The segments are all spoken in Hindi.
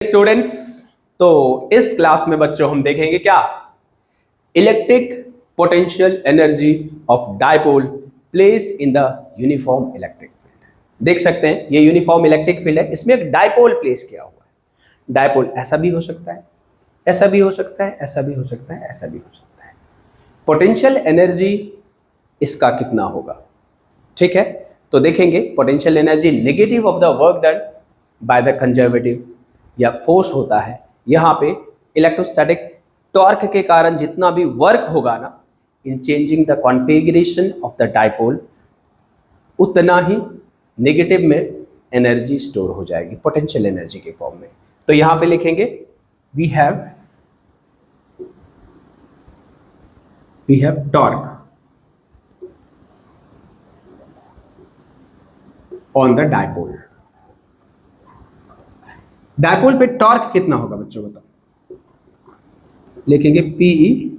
स्टूडेंट्स, तो इस क्लास में बच्चों हम देखेंगे क्या electric potential energy of dipole place in the uniform electric field. देख सकते हैं ये यूनिफॉर्म इलेक्ट्रिक फील्ड है, इसमें एक डायपोल प्लेस किया हुआ है। डायपोल ऐसा भी हो सकता है, ऐसा भी हो सकता है, ऐसा भी हो सकता है, ऐसा भी हो सकता है। पोटेंशियल एनर्जी इसका कितना होगा, ठीक है। तो देखेंगे potential energy negative of the work done by the conservative या फोर्स होता है। यहाँ पे इलेक्ट्रोस्टैटिक टॉर्क के कारण जितना भी वर्क होगा ना इन changing the configuration of the dipole, उतना ही नेगेटिव में एनर्जी स्टोर हो जाएगी पोटेंशियल एनर्जी के फॉर्म में। तो यहाँ पे लिखेंगे we have torque on the dipole. Dipole पे टॉर्क कितना होगा बच्चों बताओ। लिखेंगे पीई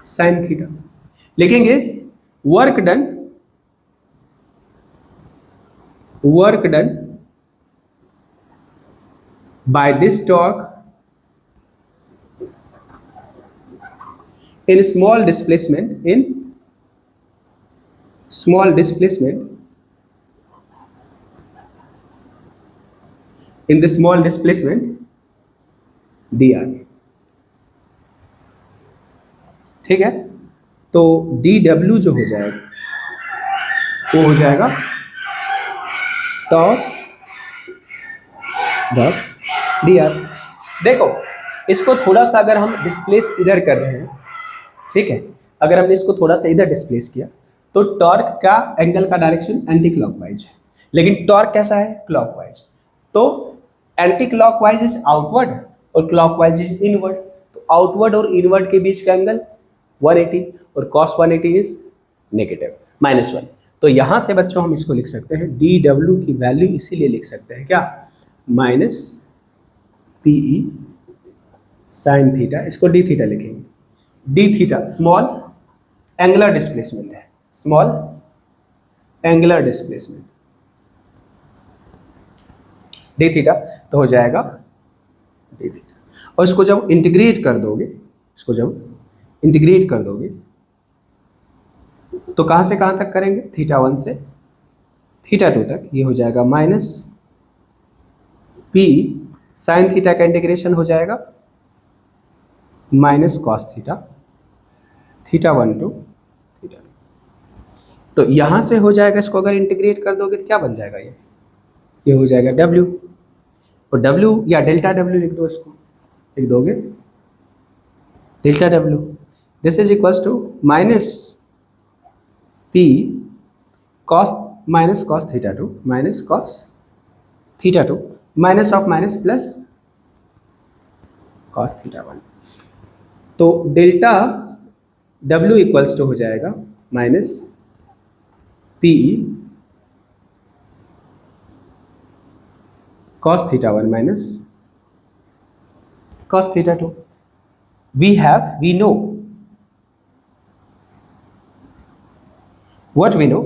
साइन थीटा। लिखेंगे work done by this torque in small displacement in the small displacement dr, ठीक है। तो dw जो हो जाएगा वो हो जाएगा टॉर्क डॉट dr। देखो इसको थोड़ा सा अगर हम डिस्प्लेस इधर कर रहे हैं, ठीक है, अगर हमने इसको थोड़ा सा इधर डिस्प्लेस किया तो टॉर्क का एंगल का डायरेक्शन एंटी क्लॉकवाइज है, लेकिन टॉर्क कैसा है क्लॉकवाइज। तो एंटी क्लॉकवाइज इज आउटवर्ड और क्लॉकवाइज इज इनवर्ड। तो आउटवर्ड और इनवर्ड के बीच का एंगल 180 और cos 180 इज नेगेटिव -1। तो यहां से बच्चों हम इसको लिख सकते हैं डी डब्ल्यू की वैल्यू इसीलिए लिख सकते हैं क्या माइनस पीई साइन थीटा, इसको डी थीटा लिखेंगे। D theta small angular displacement है, small angular displacement d theta, तो हो जाएगा डी थीटा। और इसको जब इंटीग्रेट कर दोगे, तो कहां से कहां तक करेंगे θ1 से θ2 तक, ये हो जाएगा माइनस पी साइन थीटा का इंटीग्रेशन हो जाएगा माइनस कॉस थीटा θ1 टू θ2। तो यहां से हो जाएगा, इसको अगर इंटीग्रेट कर दोगे तो क्या बन जाएगा, ये हो जाएगा W। और W या डेल्टा W लिख दो, इसको लिख दोगे delta W। This is equals to minus P cos minus cos θ2 minus cos θ2 minus of minus plus cos θ1। तो डेल्टा W इक्वल्स टू हो जाएगा minus PE cos θ1 minus cos θ2। we know what we know,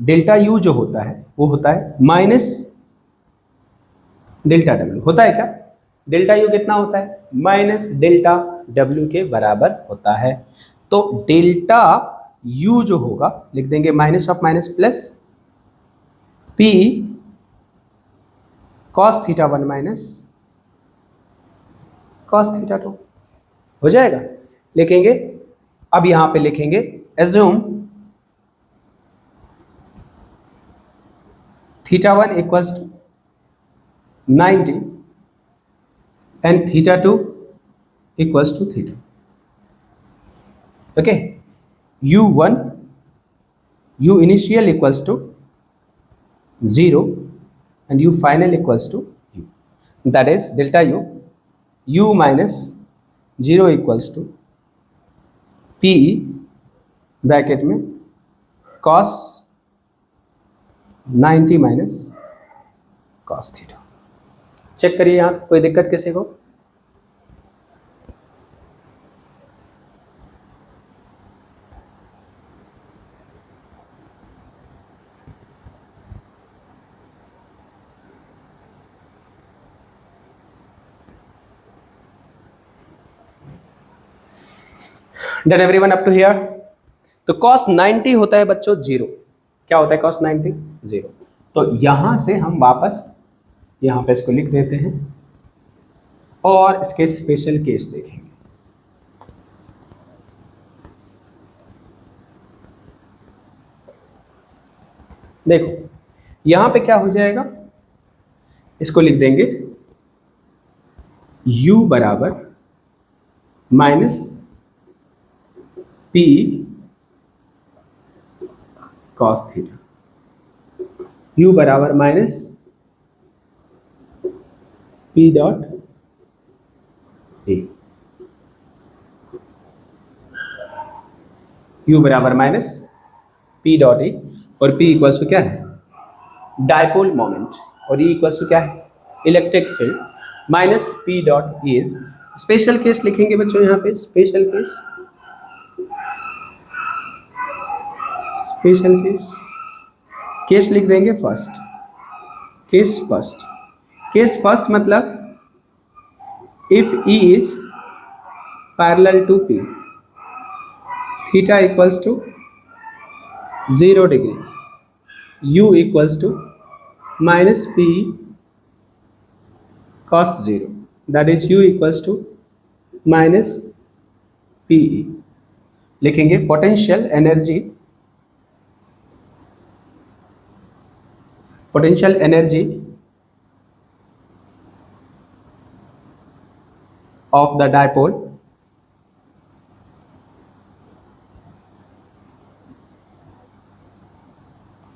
delta U जो होता है वो होता है माइनस डेल्टा W। होता है क्या, डेल्टा U कितना होता है माइनस डेल्टा W के बराबर होता है। तो डेल्टा U जो होगा लिख देंगे minus of minus plus P cos θ1 minus cos θ2 हो जाएगा। लिखेंगे अब यहां पे लिखेंगे assume θ1 equals to 90 and θ2 equals to theta. Okay, u initial equals to 0 and u final equals to u, that is delta u minus 0 equals to pe bracket में cos 90 minus cos theta. Check करिए यहाँ कोई दिक्कत किसी को। Done everyone up to here? तो cos 90 होता है बच्चों जीरो। क्या होता है cos 90? जीरो। तो यहां से हम वापस यहां पे इसको लिख देते हैं और इसके स्पेशल केस देखेंगे। देखो यहां पे क्या हो जाएगा, इसको लिख देंगे u बराबर minus P cos theta, u बराबर minus P dot A, u बराबर माइनस पी डॉट ए, और p इक्वल्स टू क्या है, डायपोल मोमेंट, और e इक्वल्स टू क्या है, electric field, minus P dot A is special case लिखेंगे बच्चों यहाँ पे, special case, special case, case लिख देंगे first, case first, case first मतलब if E is parallel to P, theta equals to 0 degree, U equals to minus P cos 0, that is U equals to minus PE। लिखेंगे potential energy, potential energy of the dipole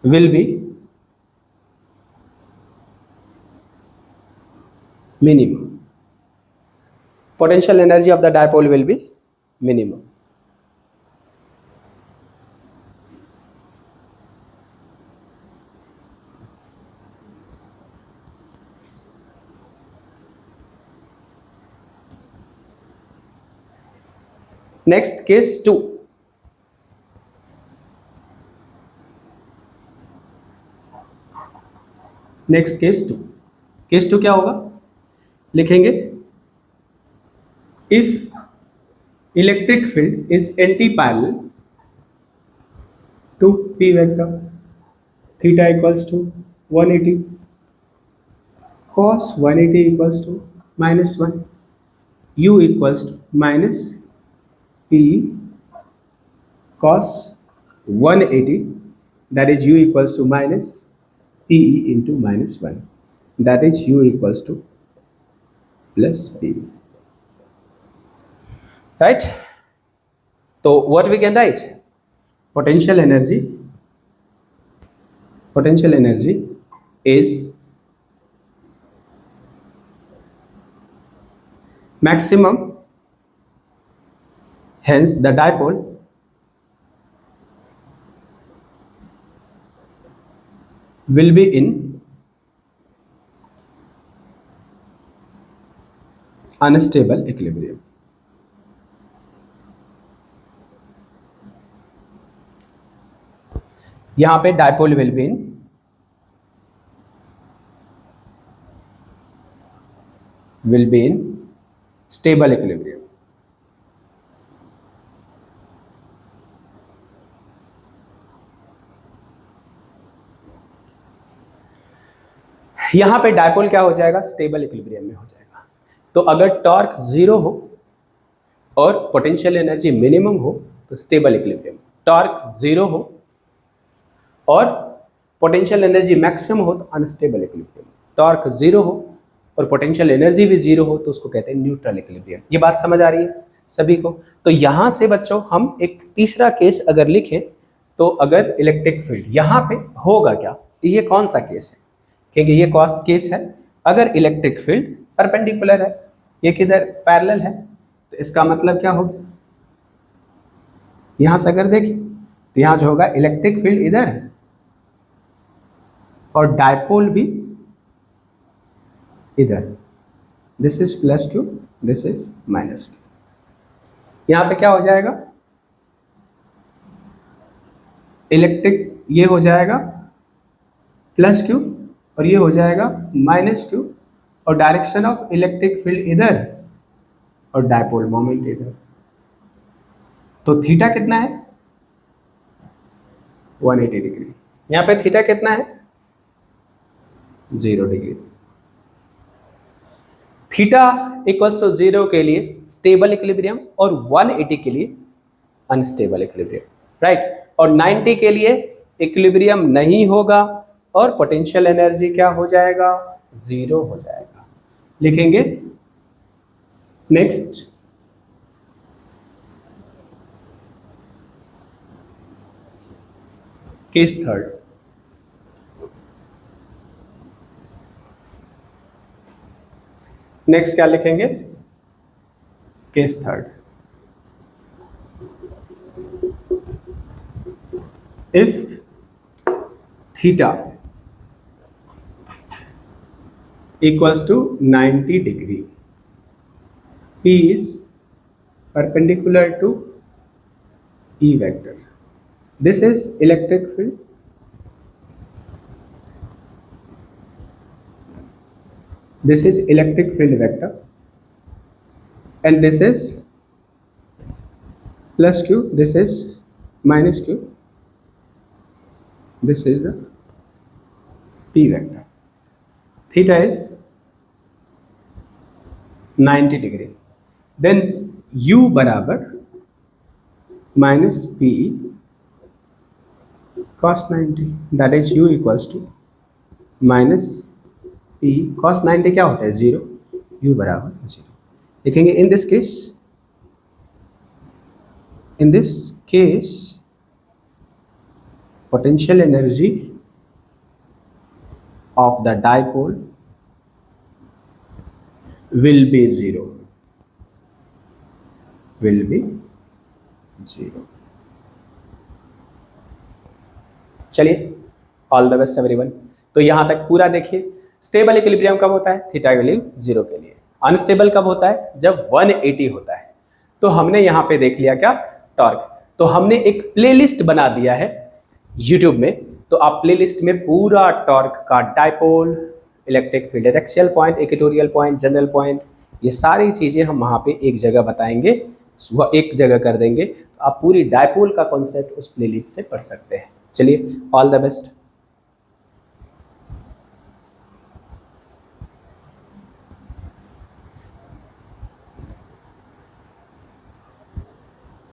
will be minimum, potential energy of the dipole will be minimum। Next case 2, next case 2, case 2 क्या होगा, लिखेंगे if electric field is anti parallel to P vector, theta equals to 180 cos 180 equals to minus 1, U equals to minus P cos 180, that is U equals to minus PE into minus 1, that is U equals to plus PE, right? So what we can write, potential energy is maximum, hence the dipole will be in unstable equilibrium। यहां पे dipole will be in stable equilibrium। यहां पे डायपोल क्या हो जाएगा, स्टेबल इक्विलिब्रियम में हो जाएगा। तो अगर टॉर्क जीरो हो और पोटेंशियल एनर्जी मिनिमम हो तो स्टेबल इक्विलिब्रियम, टॉर्क जीरो हो और पोटेंशियल एनर्जी मैक्सिमम हो तो अनस्टेबल इक्विलिब्रियम, टॉर्क जीरो हो और पोटेंशियल एनर्जी भी जीरो हो तो उसको कहते हैं न्यूट्रल इक्विलिब्रियम। ये बात समझ आ रही है सभी को? तो यहां से बच्चों हम एक तीसरा केस अगर लिखें तो अगर इलेक्ट्रिक फील्ड यहां पे होगा क्या, ये कौन सा केस है, क्योंकि ये कॉस्ट केस है, अगर इलेक्ट्रिक फील्ड परपेंडिकुलर है, ये किधर पैरेलल है, तो इसका मतलब क्या होगा, यहां से अगर देखें तो यहां जो होगा इलेक्ट्रिक फील्ड इधर है और डायपोल भी इधर, this is plus Q, this is minus Q. यहां पे क्या हो जाएगा, इलेक्ट्रिक ये हो जाएगा प्लस क्यू और ये हो जाएगा माइनस क्यू, और डायरेक्शन ऑफ इलेक्ट्रिक फील्ड इधर और डायपोल मोमेंट इधर। तो तो थीटा कितना है 180 डिग्री। यहाँ पे थीटा कितना है 0 डिग्री। थीटा इक्वल्स टू 0 के लिए स्टेबल इक्विलिब्रियम और 180 के लिए अनस्टेबल इक्विलिब्रियम, राइट। और 90 के लिए इक्विलिब्रियम नहीं होगा और पोटेंशियल एनर्जी क्या हो जाएगा 0 हो जाएगा। लिखेंगे नेक्स्ट, केस थर्ड। नेक्स्ट क्या लिखेंगे case third. If theta equals to 90 degree, P is perpendicular to E vector. This is electric field. This is electric field vector, and this is plus Q, this is minus Q. This is the P vector. Theta is 90 degree. Then U बराबर minus P cos 90, that is U equals to minus P cos 90 क्या होता है 0, U बराबर 0। लिखेंगे in this case potential energy of the dipole will be 0, will be 0। चलिए, ऑल द बेस्ट एवरीवन। तो यहां तक पूरा देखिए। स्टेबल इक्विलिब्रियम कब होता है थीटा वैल्यू 0 के लिए। अनस्टेबल कब होता है जब 180 होता है। तो हमने यहां पे देख लिया क्या टॉर्क। तो हमने एक प्लेलिस्ट बना दिया है यूट्यूब में, तो आप प्लेलिस्ट में पूरा टॉर्क का dipole, electric field axial point, equatorial point, general point, ये सारी चीज़ें हम वहाँ पे एक जगह बताएंगे, वह एक जगह कर देंगे। तो आप पूरी डाइपोल का कॉन्सेप्ट उस प्लेलिस्ट से पढ़ सकते हैं। चलिए, ऑल द बेस्ट।